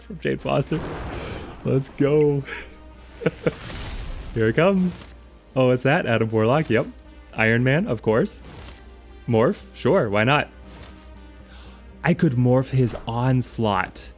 from Jane Foster. Let's go. Here it comes. Oh, what's that? Adam Warlock, yep. Iron Man, of course. Morph, sure, why not? I could morph his Onslaught.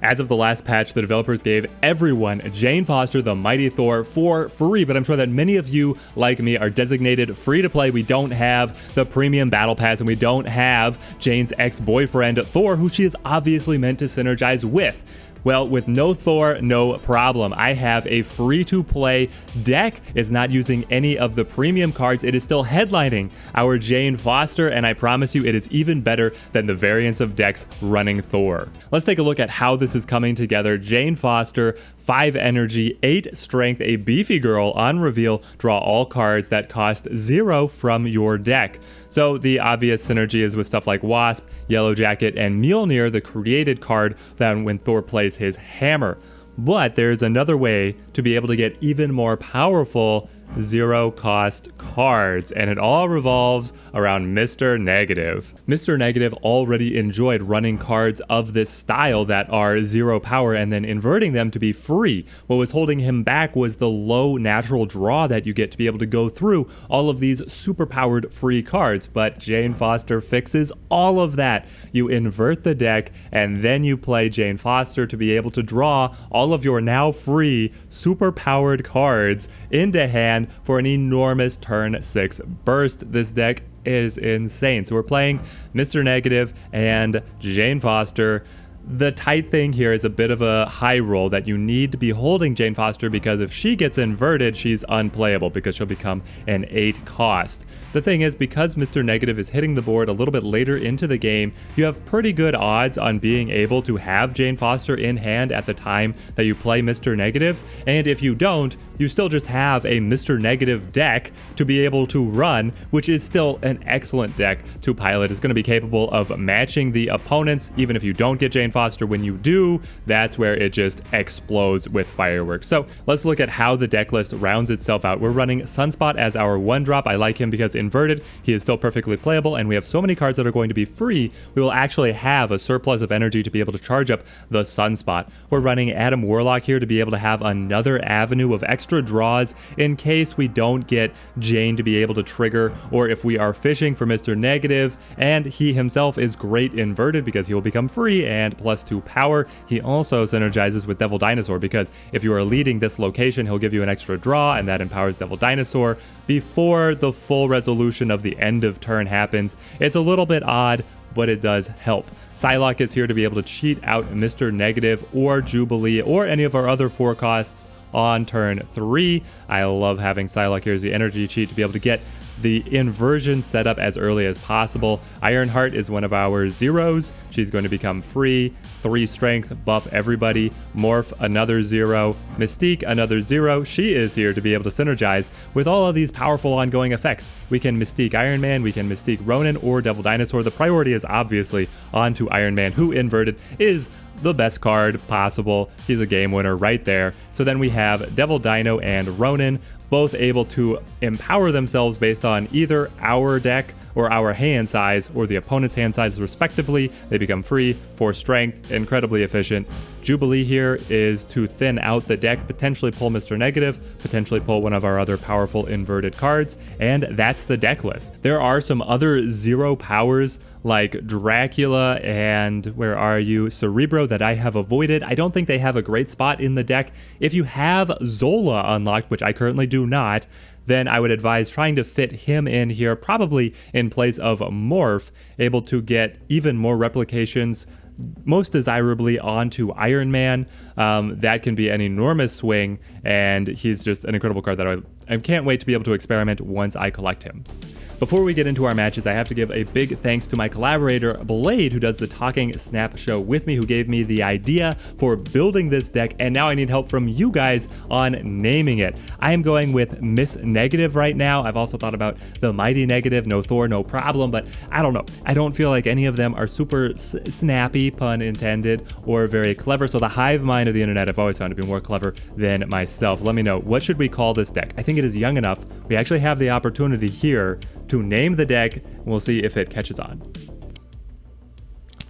As of the last patch, the developers gave everyone Jane Foster the Mighty Thor for free, but I'm sure that many of you, like me, are designated free to play. We don't have the premium battle pass, and we don't have Jane's ex-boyfriend Thor, who she is obviously meant to synergize with. Well, with no Thor, no problem. I have a free-to-play deck. It's not using any of the premium cards. It is still headlining our Jane Foster, and I promise you it is even better than the variants of decks running Thor. Let's take a look at how this is coming together. Jane Foster, 5 energy, 8 strength, a beefy girl. On reveal, draw all cards that cost 0 from your deck. So the obvious synergy is with stuff like Wasp, Yellow Jacket, and Mjolnir, the created card that when Thor plays his hammer. But there's another way to be able to get even more powerful 0 cost cards, and it all revolves around Mr. Negative. Mr. Negative already enjoyed running cards of this style that are 0 power and then inverting them to be free. What was holding him back was the low natural draw that you get to be able to go through all of these super powered free cards, but Jane Foster fixes all of that. You invert the deck and then you play Jane Foster to be able to draw all of your now free super powered cards into hand for an enormous turn 6 burst. This deck is insane. So we're playing Mr. Negative and Jane Foster. The tight thing here is a bit of a high roll that you need to be holding Jane Foster, because if she gets inverted, she's unplayable because she'll become an 8 cost. The thing is, because Mr. Negative is hitting the board a little bit later into the game, you have pretty good odds on being able to have Jane Foster in hand at the time that you play Mr. Negative. And if you don't, you still just have a Mr. Negative deck to be able to run, which is still an excellent deck to pilot. It's going to be capable of matching the opponents, even if you don't get Jane Foster. When you do, that's where it just explodes with fireworks. So let's look at how the deck list rounds itself out. We're running Sunspot as our 1-drop. I like him because inverted, he is still perfectly playable, and we have so many cards that are going to be free, we will actually have a surplus of energy to be able to charge up the Sunspot. We're running Adam Warlock here to be able to have another avenue of extra draws in case we don't get Jane to be able to trigger, or if we are fishing for Mr. Negative, and he himself is great inverted because he will become free and +2 power. He also synergizes with Devil Dinosaur, because if you are leading this location, he'll give you an extra draw, and that empowers Devil Dinosaur before the full resolution of the end of turn happens. It's a little bit odd, but it does help. Psylocke is here to be able to cheat out Mr. Negative or Jubilee or any of our other 4 costs on turn 3. I love having Psylocke here as the energy cheat to be able to get the inversion set up as early as possible. Ironheart is one of our 0s. She's going to become free. 3 strength, buff everybody. Morph, another 0. Mystique, another 0. She is here to be able to synergize with all of these powerful ongoing effects. We can Mystique Iron Man, we can Mystique Ronin or Devil Dinosaur. The priority is obviously onto Iron Man, who inverted is the best card possible. He's a game winner right there. So then we have Devil Dino and Ronin, both able to empower themselves based on either our deck or our hand size or the opponent's hand size respectively. They become free, 4 strength, incredibly efficient. Jubilee here is to thin out the deck, potentially pull Mr. Negative, potentially pull one of our other powerful inverted cards, and that's the deck list. There are some other 0 powers like Dracula and where are you, Cerebro, that I have avoided. I don't think they have a great spot in the deck. If you have Zola unlocked, which I currently do not, then I would advise trying to fit him in here, probably in place of Morph, able to get even more replications, most desirably onto Iron Man. That can be an enormous swing, and he's just an incredible card that I can't wait to be able to experiment once I collect him. Before we get into our matches, I have to give a big thanks to my collaborator, Blade, who does the Talking Snap show with me, who gave me the idea for building this deck, and now I need help from you guys on naming it. I am going with Miss Negative right now. I've also thought about the Mighty Negative, no Thor, no problem, but I don't know. I don't feel like any of them are super snappy, pun intended, or very clever, so the hive mind of the internet I've always found to be more clever than myself. Let me know, what should we call this deck? I think it is young enough. We actually have the opportunity here to name the deck, and we'll see if it catches on.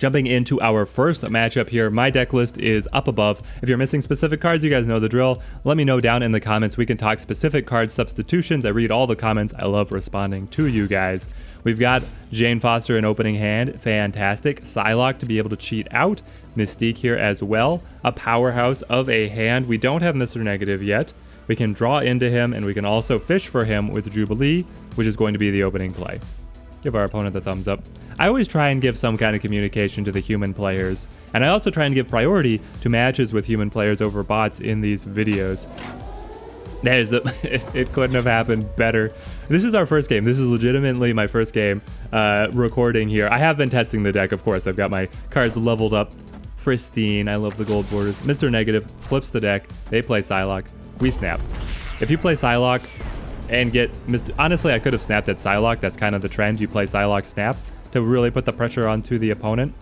Jumping into our first matchup here, my deck list is up above. If you're missing specific cards, you guys know the drill. Let me know down in the comments. We can talk specific card substitutions. I read all the comments. I love responding to you guys. We've got Jane Foster in opening hand. Fantastic. Psylocke to be able to cheat out. Mystique here as well. A powerhouse of a hand. We don't have Mr. Negative yet. We can draw into him, and we can also fish for him with Jubilee, which is going to be the opening play. Give our opponent the thumbs up. I always try and give some kind of communication to the human players, and I also try and give priority to matches with human players over bots in these videos. It couldn't have happened better. This is our first game. This is legitimately my first game recording here. I have been testing the deck, of course. I've got my cards leveled up. Pristine. I love the gold borders. Mr. Negative flips the deck. They play Psylocke. We snap. If you play Psylocke and get Mr. Honestly, I could have snapped at Psylocke. That's kind of the trend. You play Psylocke snap to really put the pressure onto the opponent.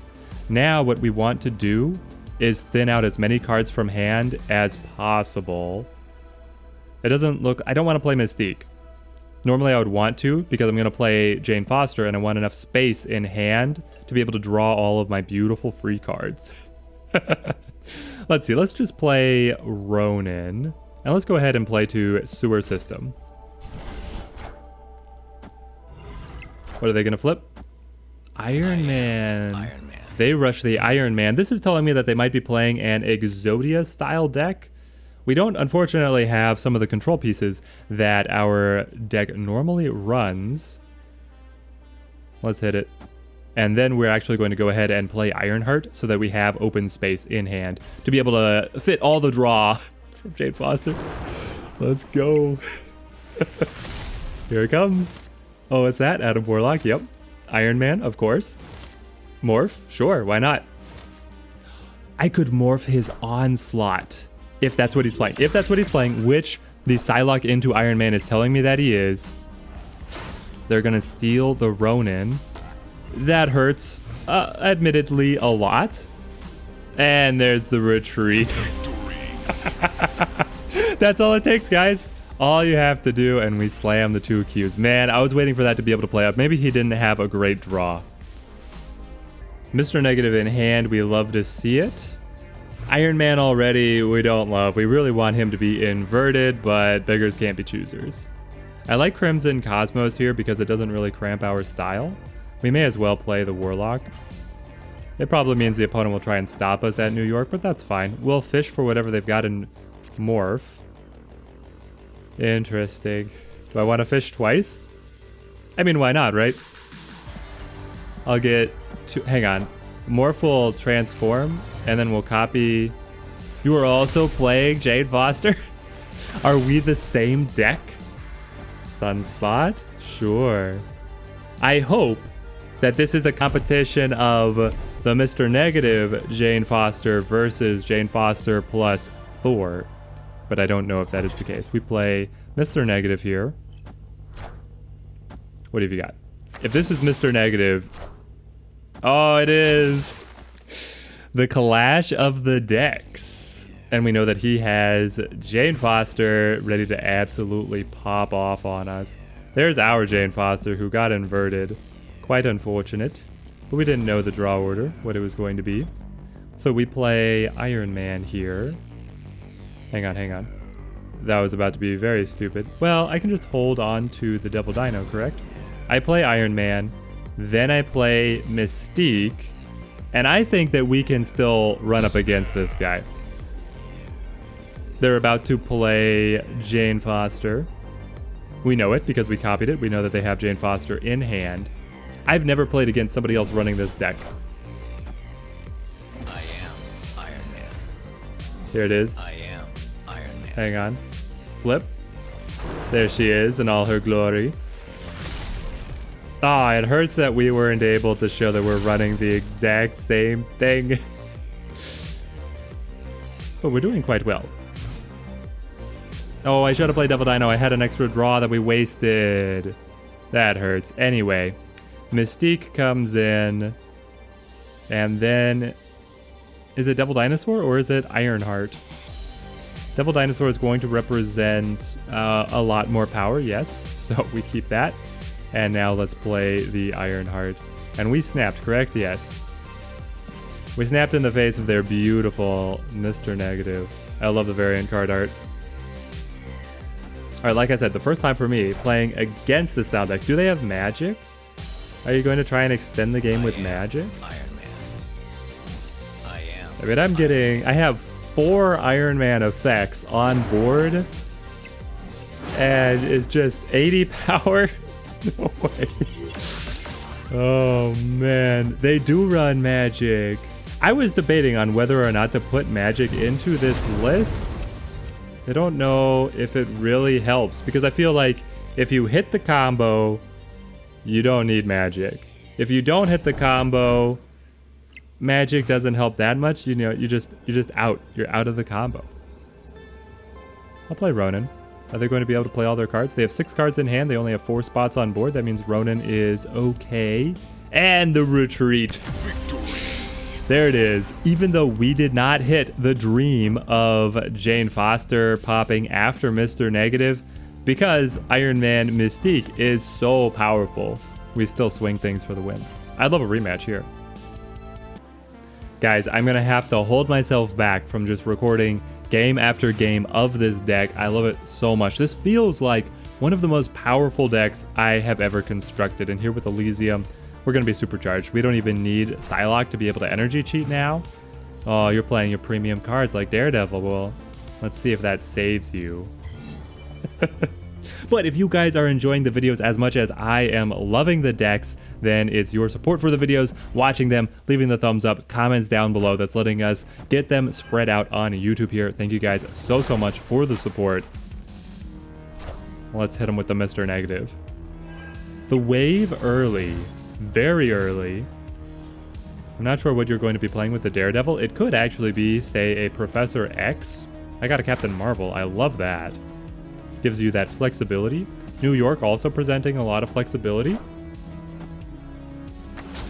Now what we want to do is thin out as many cards from hand as possible. It doesn't look... I don't want to play Mystique. Normally I would want to, because I'm going to play Jane Foster and I want enough space in hand to be able to draw all of my beautiful free cards. Let's see. Let's just play Ronin. And let's go ahead and play to Sewer System. What are they going to flip? Iron Man. Iron Man. They rush the Iron Man. This is telling me that they might be playing an Exodia style deck. We don't, unfortunately, have some of the control pieces that our deck normally runs. Let's hit it. And then we're actually going to go ahead and play Ironheart so that we have open space in hand to be able to fit all the draw from Jane Foster. Let's go. Here it comes. Oh, what's that? Adam Warlock, yep. Iron Man, of course. Morph, sure, why not? I could morph his Onslaught if that's what he's playing. If that's what he's playing, which the Psylocke into Iron Man is telling me that he is, they're gonna steal the Ronin. That hurts, admittedly, a lot. And there's the retreat. That's all it takes, guys. All you have to do, and we slam the 2 Qs. Man, I was waiting for that to be able to play up. Maybe he didn't have a great draw. Mr. Negative in hand, we love to see it. Iron Man already, we don't love. We really want him to be inverted, but beggars can't be choosers. I like Crimson Cosmos here because it doesn't really cramp our style. We may as well play the Warlock. It probably means the opponent will try and stop us at New York, but that's fine. We'll fish for whatever they've got in Morph. Interesting. Do I want to fish twice? I mean, why not, right? I'll get two. Hang on. Morph will transform, and then we'll copy. You are also playing Jane Foster? Are we the same deck? Sunspot? Sure. I hope that this is a competition of the Mr. Negative Jane Foster versus Jane Foster plus Thor. But I don't know if that is the case. We play Mr. Negative here. What have you got? If this is Mr. Negative... Oh, it is! The clash of the decks. And we know that he has Jane Foster ready to absolutely pop off on us. There's our Jane Foster who got inverted. Quite unfortunate. But we didn't know the draw order, what it was going to be. So we play Iron Man here. Hang on. That was about to be very stupid. Well, I can just hold on to the Devil Dino, correct? I play Iron Man, then I play Mystique, and I think that we can still run up against this guy. They're about to play Jane Foster. We know it because we copied it. We know that they have Jane Foster in hand. I've never played against somebody else running this deck. I am Iron Man. Here it is. I am Iron Man. Hang on. Flip. There she is in all her glory. Ah, it hurts that we weren't able to show that we're running the exact same thing. But we're doing quite well. Oh, I should have played Devil Dino. I had an extra draw that we wasted. That hurts. Anyway, Mystique comes in. And then... Is it Devil Dinosaur or is it Ironheart? Devil Dinosaur is going to represent a lot more power, yes. So we keep that. And now let's play the Ironheart. And we snapped, correct? Yes. We snapped in the face of their beautiful Mr. Negative. I love the variant card art. Alright, like I said, the first time for me playing against this style deck. Do they have magic? Are you going to try and extend the game with magic? Iron Man. I am. I mean, I have 4 Iron Man effects on board. And it's just 80 power? No way. Oh man, they do run magic. I was debating on whether or not to put magic into this list. I don't know if it really helps because I feel like if you hit the combo, you don't need magic. If you don't hit the combo, magic doesn't help that much. You know, you're just out. You're out of the combo. I'll play Ronin. Are they going to be able to play all their cards? They have 6 cards in hand. They only have 4 spots on board. That means Ronin is okay. And the retreat. There it is. Even though we did not hit the dream of Jane Foster popping after Mr. Negative, because Iron Man Mystique is so powerful, we still swing things for the win. I'd love a rematch here. Guys, I'm going to have to hold myself back from just recording game after game of this deck. I love it so much. This feels like one of the most powerful decks I have ever constructed. And here with Elysium, we're going to be supercharged. We don't even need Psylocke to be able to energy cheat now. Oh, you're playing your premium cards like Daredevil. Well, let's see if that saves you. But if you guys are enjoying the videos as much as I am loving the decks, then it's your support for the videos, watching them, leaving the thumbs up, comments down below that's letting us get them spread out on YouTube here. Thank you guys so much for the support. Let's hit them with the Mr. Negative. The wave early, very early. I'm not sure what you're going to be playing with the Daredevil. It could actually be, say, a Professor X. I got a Captain Marvel. I love that. Gives you that flexibility. New York also presenting a lot of flexibility.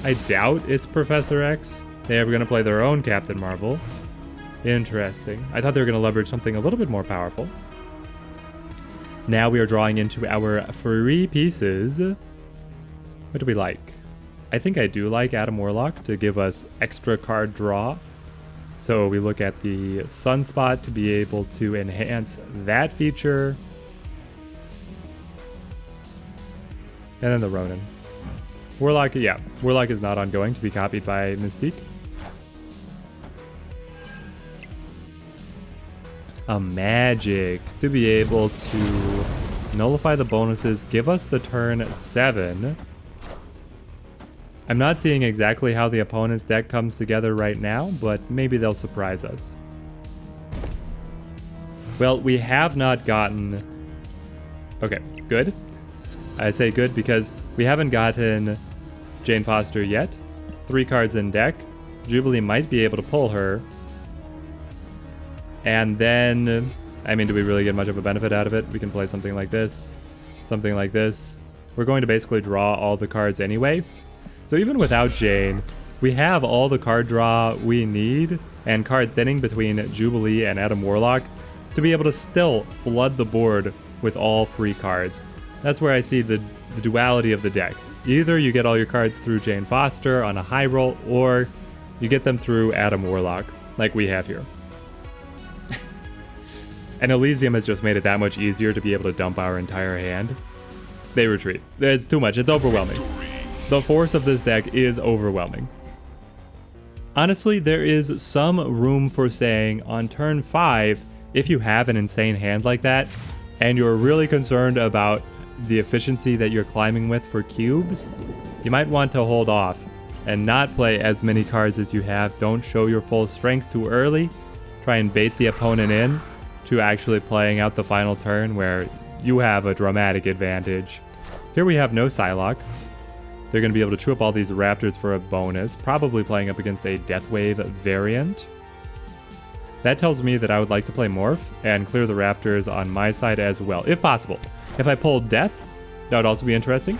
I doubt it's Professor X. They are going to play their own Captain Marvel. Interesting. I thought they were going to leverage something a little bit more powerful. Now we are drawing into our free pieces. What do we like? I think I do like Adam Warlock to give us extra card draw. So we look at the Sunspot to be able to enhance that feature. And then the Ronin. Warlock, yeah. Warlock is not ongoing to be copied by Mystique. A magic to be able to nullify the bonuses, give us the turn 7. I'm not seeing exactly how the opponent's deck comes together right now, but maybe they'll surprise us. Well, we have not gotten... Okay, good. I say good because we haven't gotten Jane Foster yet. 3 cards in deck. Jubilee might be able to pull her. And then, I mean, do we really get much of a benefit out of it? We can play something like this. Something like this. We're going to basically draw all the cards anyway. So even without Jane, we have all the card draw we need and card thinning between Jubilee and Adam Warlock to be able to still flood the board with all free cards. That's where I see the duality of the deck. Either you get all your cards through Jane Foster on a high roll, or you get them through Adam Warlock, like we have here. And Elysium has just made it that much easier to be able to dump our entire hand. They retreat. It's too much. It's overwhelming. The force of this deck is overwhelming. Honestly, there is some room for saying on turn 5, if you have an insane hand like that, and you're really concerned about the efficiency that you're climbing with for cubes, you might want to hold off and not play as many cards as you have. Don't show your full strength too early. Try and bait the opponent in to actually playing out the final turn where you have a dramatic advantage. Here we have no Psylocke. They're going to be able to chew up all these Raptors for a bonus, probably playing up against a Deathwave variant. That tells me that I would like to play Morph and clear the Raptors on my side as well, if possible. If I pulled Death, that would also be interesting.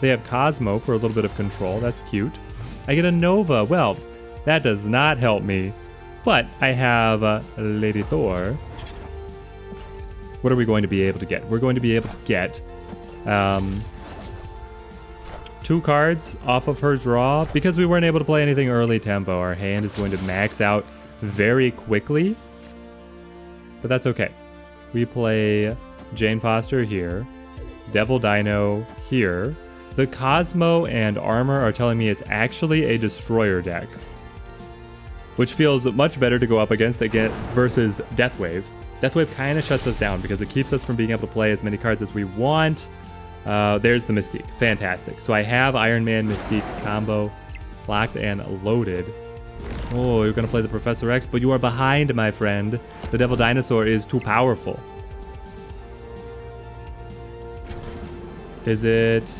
They have Cosmo for a little bit of control. That's cute. I get a Nova. Well, that does not help me. But I have Lady Thor. What are we going to be able to get? We're going to be able to get 2 2 cards off of her draw. Because we weren't able to play anything early tempo, our hand is going to max out very quickly. But that's okay. We play Jane Foster here, Devil Dino here. The Cosmo and Armor are telling me it's actually a Destroyer deck, which feels much better to go up against again versus Deathwave. Deathwave kind of shuts us down because it keeps us from being able to play as many cards as we want. There's the Mystique. Fantastic. So I have Iron Man Mystique combo locked and loaded. Oh, you're going to play the Professor X, but you are behind, my friend. The Devil Dinosaur is too powerful. Is it...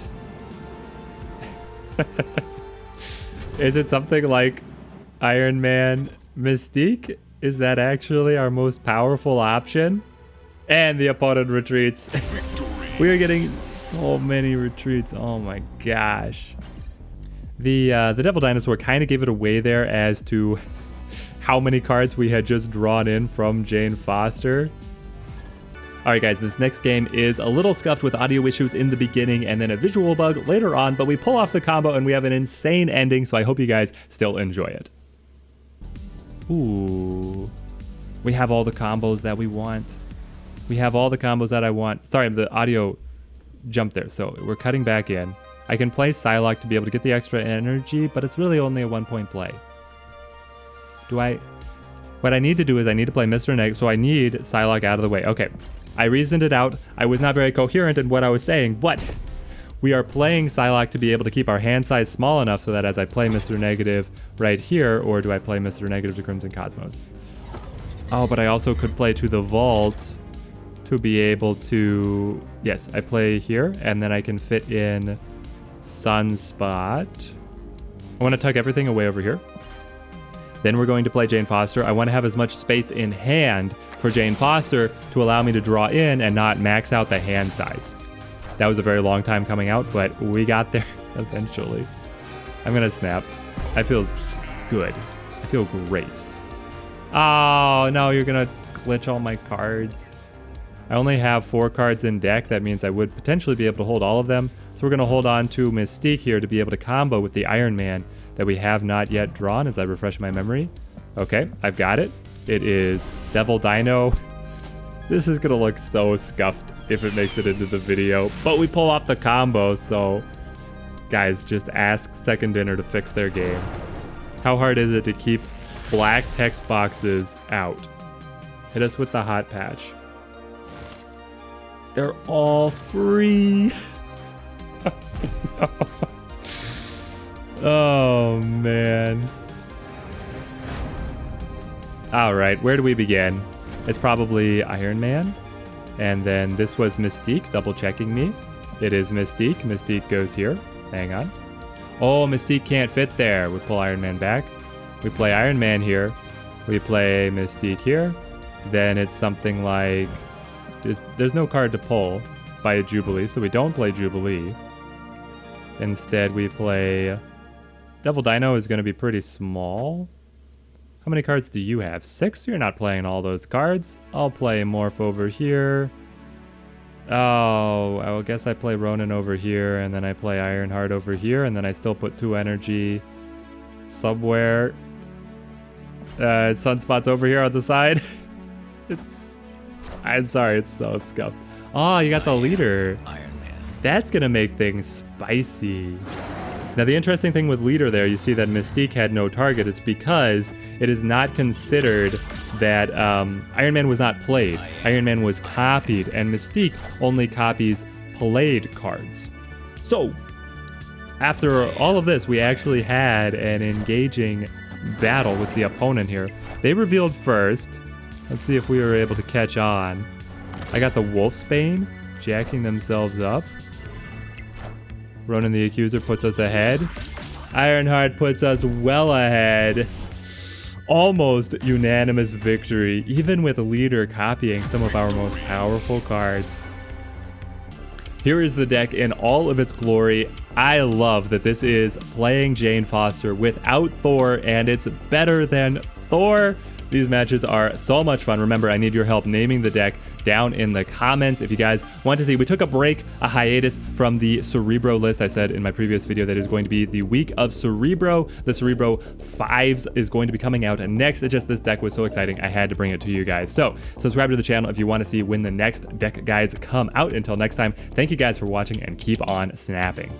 Is it something like Iron Man Mystique? Is that actually our most powerful option? And the opponent retreats. We are getting so many retreats. Oh my gosh. The Devil Dinosaur kind of gave it away there as to how many cards we had just drawn in from Jane Foster. Alright guys, this next game is a little scuffed with audio issues in the beginning and then a visual bug later on, but we pull off the combo and we have an insane ending, so I hope you guys still enjoy it. Ooh. We have all the combos that we want. We have all the combos that I want. Sorry, the audio jumped there, so we're cutting back in. I can play Psylocke to be able to get the extra energy, but it's really only a 1-point play. What I need to do is I need to play Mr. Neg, so I need Psylocke out of the way. Okay, I reasoned it out. I was not very coherent in what I was saying, but we are playing Psylocke to be able to keep our hand size small enough so that as I play Mr. Negative right here, or do I play Mr. Negative to Crimson Cosmos? Oh, but I also could play to the vault to be able to... Yes, I play here, and then I can fit in Sunspot. I want to tuck everything away over here. Then we're going to play Jane Foster. I want to have as much space in hand for Jane Foster to allow me to draw in and not max out the hand size. That was a very long time coming out, but we got there eventually. I'm going to snap. I feel good. I feel great. Oh, no, you're going to glitch all my cards. I only have 4 cards in deck. That means I would potentially be able to hold all of them. So we're going to hold on to Mystique here to be able to combo with the Iron Man that we have not yet drawn as I refresh my memory. Okay, I've got it. It is Devil Dino. This is going to look so scuffed if it makes it into the video, but we pull off the combo, so guys, just ask Second Dinner to fix their game. How hard is it to keep black text boxes out? Hit us with the hot patch. They're all free. Oh man. All right, where do we begin? It's probably Iron Man. And then this was Mystique, double checking me. It is Mystique. Mystique goes here. Hang on. Oh, Mystique can't fit there. We pull Iron Man back. We play Iron Man here. We play Mystique here. Then it's something like... There's no card to pull by a Jubilee, so we don't play Jubilee. Instead, we play... Devil Dino is going to be pretty small. How many cards do you have? 6? You're not playing all those cards. I'll play Morph over here. Oh, I guess I play Ronin over here, and then I play Ironheart over here, and then I still put 2 energy somewhere. Sunspot's over here on the side. I'm sorry, it's so scuffed. Oh, you got the leader. Iron Man. That's gonna make things spicy. Now the interesting thing with leader there, you see that Mystique had no target. It's because it is not considered that Iron Man was not played. Iron Man was copied, and Mystique only copies played cards. So, after all of this, we actually had an engaging battle with the opponent here. They revealed first. Let's see if we were able to catch on. I got the Wolfsbane jacking themselves up. Ronan the Accuser puts us ahead. Ironheart puts us well ahead. Almost unanimous victory, even with leader copying some of our most powerful cards. Here is the deck in all of its glory. I love that this is playing Jane Foster without Thor, and it's better than Thor. These matches are so much fun. Remember, I need your help naming the deck down in the comments if you guys want to see. We took a break, a hiatus from the Cerebro list. I said in my previous video that is going to be the week of Cerebro. The Cerebro 5s is going to be coming out next. It's just this deck was so exciting, I had to bring it to you guys. So subscribe to the channel if you want to see when the next deck guides come out. Until next time, thank you guys for watching and keep on snapping.